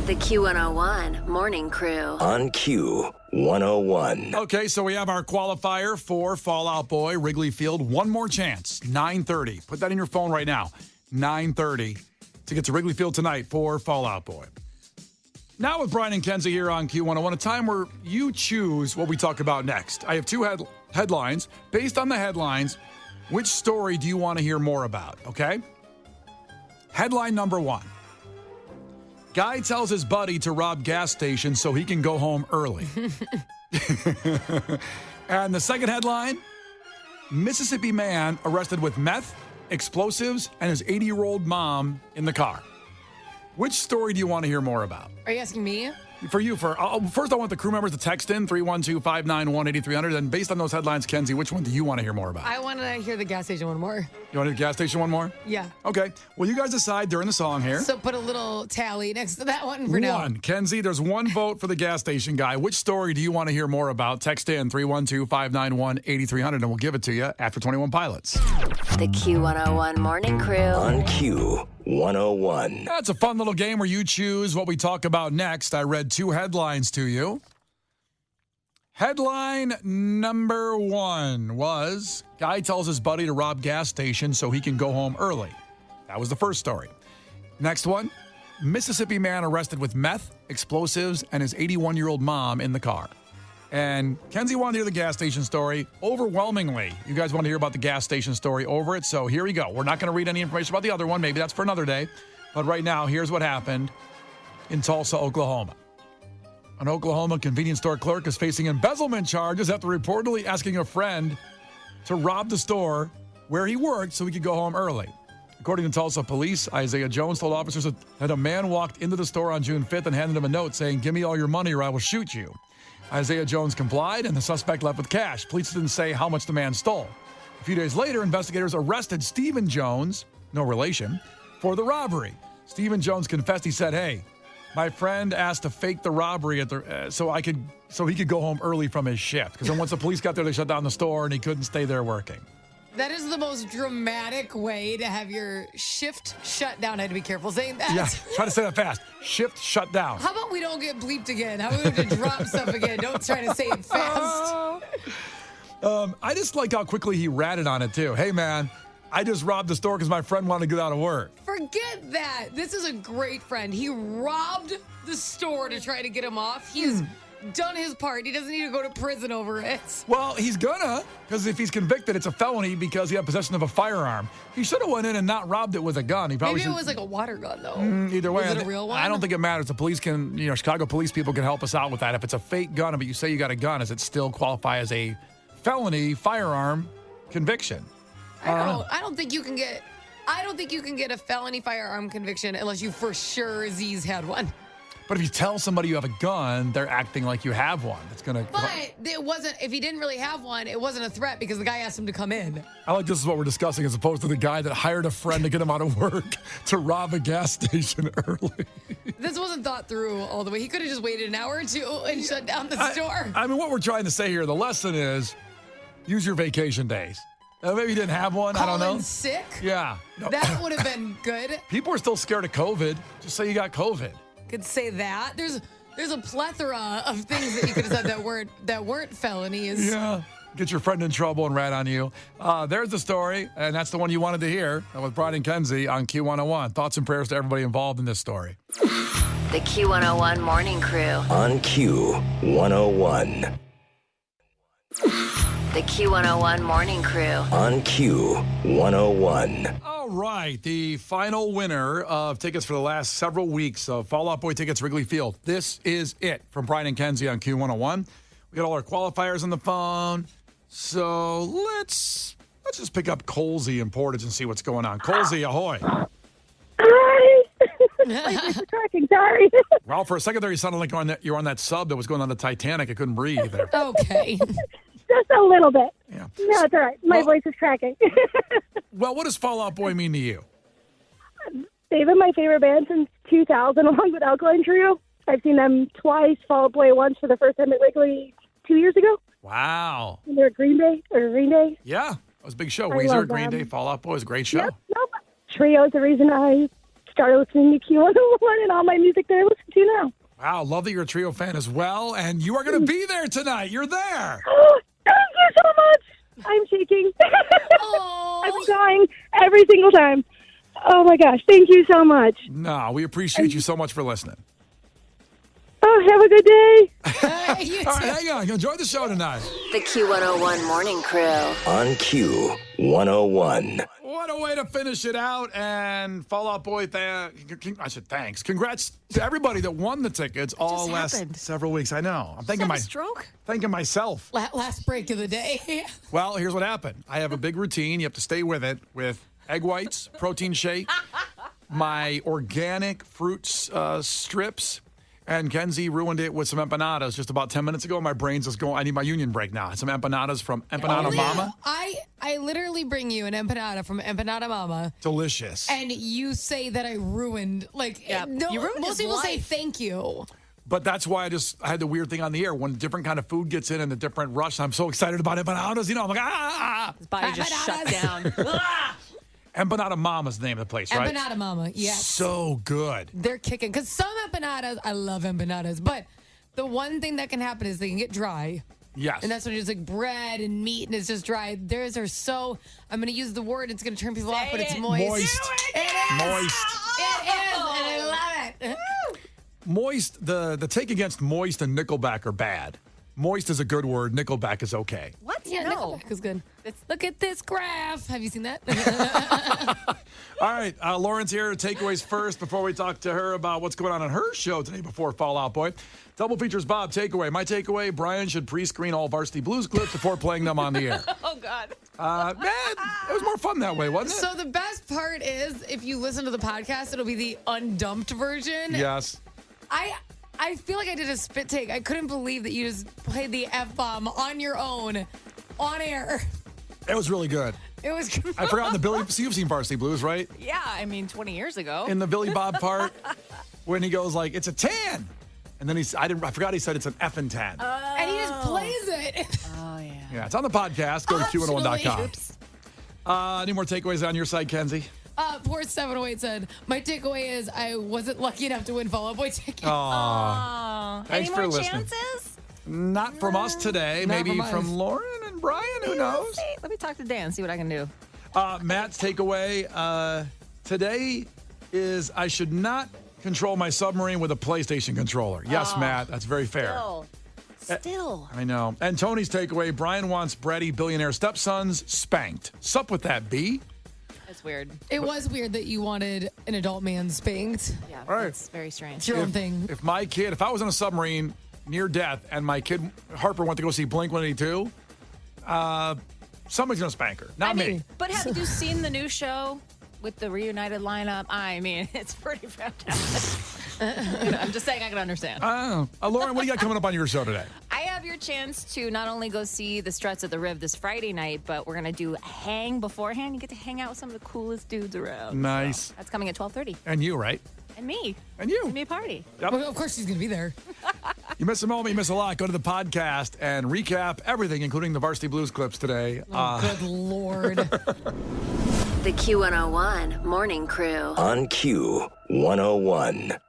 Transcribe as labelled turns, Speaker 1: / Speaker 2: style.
Speaker 1: The Q101 Morning Crew.
Speaker 2: On Q101.
Speaker 3: Okay, so we have our qualifier for Fall Out Boy, Wrigley Field. One more chance, 9:30. Put that in your phone right now, 9:30, to get to Wrigley Field tonight for Fall Out Boy. Now with Brian and Kenzie here on Q101, a time where you choose what we talk about next. I have two headlines. Based on the headlines, which story do you want to hear more about, okay? Headline number one. Guy tells his buddy to rob gas station so he can go home early. And the second headline, Mississippi man arrested with meth, explosives, and his 80-year-old mom in the car. Which story do you want to hear more about?
Speaker 4: Are you asking me?
Speaker 3: For you, first I want the crew members to text in 312-591-8300. And based on those headlines, Kenzie, which one do you want to hear more about?
Speaker 4: I want to hear the gas station one more.
Speaker 3: You want to hear the gas station one more?
Speaker 4: Yeah.
Speaker 3: Okay. Well, you guys decide during the song here.
Speaker 4: So put a little tally next to that one for now.
Speaker 3: One. Kenzie, there's one vote for the gas station guy. Which story do you want to hear more about? Text in 312-591-8300 and we'll give it to you after 21 Pilots.
Speaker 1: The Q101 Morning Crew.
Speaker 2: On Q101.
Speaker 3: That's a fun little game where you choose what we talk about next. I read two headlines to you. Headline number one was, guy tells his buddy to rob gas station so he can go home early. That was the first story. Next one, Mississippi man arrested with meth, explosives, and his 81-year-old mom in the car. And Kenzie wanted to hear the gas station story. Overwhelmingly, you guys want to hear about the gas station story over it. So here we go. We're not going to read any information about the other one. Maybe that's for another day. But right now, here's what happened in Tulsa, Oklahoma. An Oklahoma convenience store clerk is facing embezzlement charges after reportedly asking a friend to rob the store where he worked so he could go home early. According to Tulsa police, Isaiah Jones told officers that a man walked into the store on June 5th and handed him a note saying, "Give me all your money or I will shoot you." Isaiah Jones complied, and the suspect left with cash. Police didn't say how much the man stole. A few days later, investigators arrested Stephen Jones, no relation, for the robbery. Stephen Jones confessed. He said, "Hey, my friend asked to fake the robbery at the so he could go home early from his shift. Because then once the police got there, they shut down the store, and he couldn't stay there working."
Speaker 4: That is the most dramatic way to have your shift shut down. I had to be careful saying that.
Speaker 3: Yeah, try to say that fast. Shift shut down.
Speaker 4: How about we don't get bleeped again? How about we have to drop stuff again? Don't try to say it fast.
Speaker 3: I just like how quickly he ratted on it, too. Hey, man, I just robbed the store because my friend wanted to get out of work.
Speaker 4: Forget that. This is a great friend. He robbed the store to try to get him off. He's done his part. He doesn't need to go to prison over it.
Speaker 3: Well, he's gonna, because if he's convicted, it's a felony because he had possession of a firearm. He should have went in and not robbed it with a gun. He probably
Speaker 4: Maybe it was like a water gun, though.
Speaker 3: Either way,
Speaker 4: Was it a real one?
Speaker 3: I don't think it matters. The police can, Chicago police people can help us out with that. If it's a fake gun, but you say you got a gun, does it still qualify as a felony firearm conviction?
Speaker 4: I don't think you can get a felony firearm conviction unless you for sure Z's had one.
Speaker 3: But if you tell somebody you have a gun, they're acting like you have one. It's gonna.
Speaker 4: But it wasn't. If he didn't really have one, it wasn't a threat because the guy asked him to come in.
Speaker 3: I like this is what we're discussing as opposed to the guy that hired a friend to get him out of work to rob a gas station early.
Speaker 4: This wasn't thought through all the way. He could have just waited an hour or two and shut down the store.
Speaker 3: I mean, what we're trying to say here, the lesson is use your vacation days. Maybe you didn't have one. I don't know.
Speaker 4: Calling sick?
Speaker 3: Yeah. No.
Speaker 4: That would have been good.
Speaker 3: People are still scared of COVID. Just say you got COVID.
Speaker 4: Could say that. There's a plethora of things that you could have said that weren't felonies.
Speaker 3: Yeah. Get your friend in trouble and rat on you. There's the story, and that's the one you wanted to hear with Brian and Kenzie on Q101. Thoughts and prayers to everybody involved in this story.
Speaker 1: The Q101 Morning Crew.
Speaker 2: On Q101.
Speaker 1: The Q101 Morning Crew.
Speaker 2: On Q101.
Speaker 3: All right, the final winner of tickets for the last several weeks of Fall Out Boy tickets, Wrigley Field. This is it from Brian and Kenzie on Q101. We got all our qualifiers on the phone. So let's just pick up Colsey in Portage and see what's going on. Colsey, ahoy.
Speaker 5: Hi. My voice is cracking. Sorry.
Speaker 3: Well, for a second there, you sounded like you were on that sub that was going on the Titanic. I couldn't breathe there.
Speaker 4: Okay.
Speaker 5: Just a little bit.
Speaker 3: Yeah.
Speaker 5: No, it's all right. My voice is cracking.
Speaker 3: Well, what does Fall Out Boy mean to you?
Speaker 5: They've been my favorite band since 2000, along with Alkaline Trio. I've seen them twice. Fall Out Boy once for the first time at Wrigley 2 years ago.
Speaker 3: Wow.
Speaker 5: And they're Green Day.
Speaker 3: Yeah, it was a big show.
Speaker 5: I
Speaker 3: Weezer,
Speaker 5: love
Speaker 3: Green
Speaker 5: them.
Speaker 3: Day, Fall Out Boy was a great show.
Speaker 5: Yep. Nope. Trio is the reason I started listening to Q101 and all my music that I listen to now.
Speaker 3: Wow, love that you're a Trio fan as well. And you are going to be there tonight. You're there.
Speaker 5: Oh, thank you so much. I'm shaking. I'm crying every single time. Oh, my gosh. Thank you so much.
Speaker 3: No, we appreciate you so much for listening.
Speaker 5: Oh, have a good day.
Speaker 4: You
Speaker 3: All right,
Speaker 4: too.
Speaker 3: hang on. Enjoy the show tonight.
Speaker 1: The Q101 Morning Crew.
Speaker 2: On Q101.
Speaker 3: What a way to finish it out. And Fall Out Boy, I said thanks. Congrats to everybody that won the tickets all last
Speaker 6: happened?
Speaker 3: several weeks. I know. I'm thinking
Speaker 6: Stroke?
Speaker 3: thinking myself.
Speaker 4: Last break of the day.
Speaker 3: Well, here's what happened. I have a big routine. You have to stay with it with egg whites, protein shake, my organic fruits strips, and Kenzie ruined it with some empanadas just about 10 minutes ago. My brain's just going, I need my union break now. Some empanadas from Empanada Mama.
Speaker 4: I literally bring you an empanada from Empanada Mama,
Speaker 3: Delicious.
Speaker 4: and you say that I ruined. No,
Speaker 6: you ruined
Speaker 4: most
Speaker 6: his
Speaker 4: people say
Speaker 6: life.
Speaker 4: thank you.
Speaker 3: But that's why I had the weird thing on the air. When different kind of food gets in and the different rush, I'm so excited about empanadas. You know, I'm like,
Speaker 6: His body just shut down.
Speaker 3: Empanada Mama's the name of the place, right?
Speaker 4: Empanada Mama, yes.
Speaker 3: So good.
Speaker 4: They're kicking. Because some empanadas, I love empanadas, but the one thing that can happen is they can get dry.
Speaker 3: Yes.
Speaker 4: And that's when it's like bread and meat and it's just dry. Theirs are so, I'm going to use the word, it's going to turn people off, but it's moist.
Speaker 3: Moist.
Speaker 4: It is.
Speaker 3: Moist.
Speaker 4: It is, and I love it.
Speaker 3: Moist, the take against Moist and Nickelback are bad. Moist is a good word. Nickelback is okay.
Speaker 6: What?
Speaker 4: Yeah,
Speaker 6: No.
Speaker 4: Nickelback is good. Look at this graph. Have you seen that?
Speaker 3: All right, Lauren's here. Takeaways first before we talk to her about what's going on her show today before Fall Out Boy. Double features Bob. Takeaway. My takeaway, Brian should pre-screen all Varsity Blues clips before playing them on the air.
Speaker 6: Oh, God.
Speaker 3: Man, it was more fun that way, wasn't it?
Speaker 4: So the best part is if you listen to the podcast, it'll be the undumped version.
Speaker 3: Yes.
Speaker 4: I feel like I did a spit take. I couldn't believe that you just played the F-bomb on your own, on air.
Speaker 3: It was really good.
Speaker 4: It was.
Speaker 3: I forgot the Billy. So you've seen Varsity Blues, right?
Speaker 6: Yeah, I mean, 20 years ago.
Speaker 3: In the Billy Bob part, when he goes like, "It's a tan," and then I forgot he said it's an effing tan.
Speaker 4: And he just plays it.
Speaker 6: Oh, yeah.
Speaker 3: Yeah, it's on the podcast. Go to Q101.com.
Speaker 4: Oops.
Speaker 3: Any more takeaways on your side, Kenzie?
Speaker 4: Poor 708 said, my takeaway is I wasn't lucky enough to win Fall Out Boy tickets.
Speaker 3: Aw. Thanks
Speaker 6: Any
Speaker 3: for
Speaker 6: more
Speaker 3: listening.
Speaker 6: chances?
Speaker 3: Not from us today.
Speaker 4: Not
Speaker 3: Maybe
Speaker 4: from us.
Speaker 3: from Lauren and Brian. Who knows?
Speaker 6: Let's see. Let me talk to Dan, see what I can do.
Speaker 3: Matt's takeaway today is I should not control my submarine with a PlayStation controller. Yes, Matt, that's very fair.
Speaker 6: Still.
Speaker 3: I know. And Tony's takeaway, Brian wants bratty billionaire stepsons spanked. Sup with that, B?
Speaker 6: That's weird.
Speaker 4: It was weird that you wanted an adult man spanked.
Speaker 6: Yeah,
Speaker 3: All right.
Speaker 6: that's very strange.
Speaker 4: It's your own thing.
Speaker 3: If I was on a submarine near death and my kid Harper went to go see Blink-182, somebody's going to spank her. Not me.
Speaker 6: But have you seen the new show with the reunited lineup? I mean, it's pretty fantastic. I'm just saying I can understand.
Speaker 3: Lauren, what do you got coming up on your show today?
Speaker 6: I have your chance to not only go see the Struts at the Riv this Friday night, but we're going to do a hang beforehand. You get to hang out with some of the coolest dudes around.
Speaker 3: Nice.
Speaker 6: So that's coming at 12:30.
Speaker 3: And you, right?
Speaker 6: And me.
Speaker 3: And you.
Speaker 6: And me a party.
Speaker 4: Well, of course she's going to be there.
Speaker 3: You miss a moment, you miss a lot. Go to the podcast and recap everything, including the Varsity Blues clips today.
Speaker 4: Good Lord.
Speaker 1: The Q101 Morning Crew.
Speaker 2: On Q101.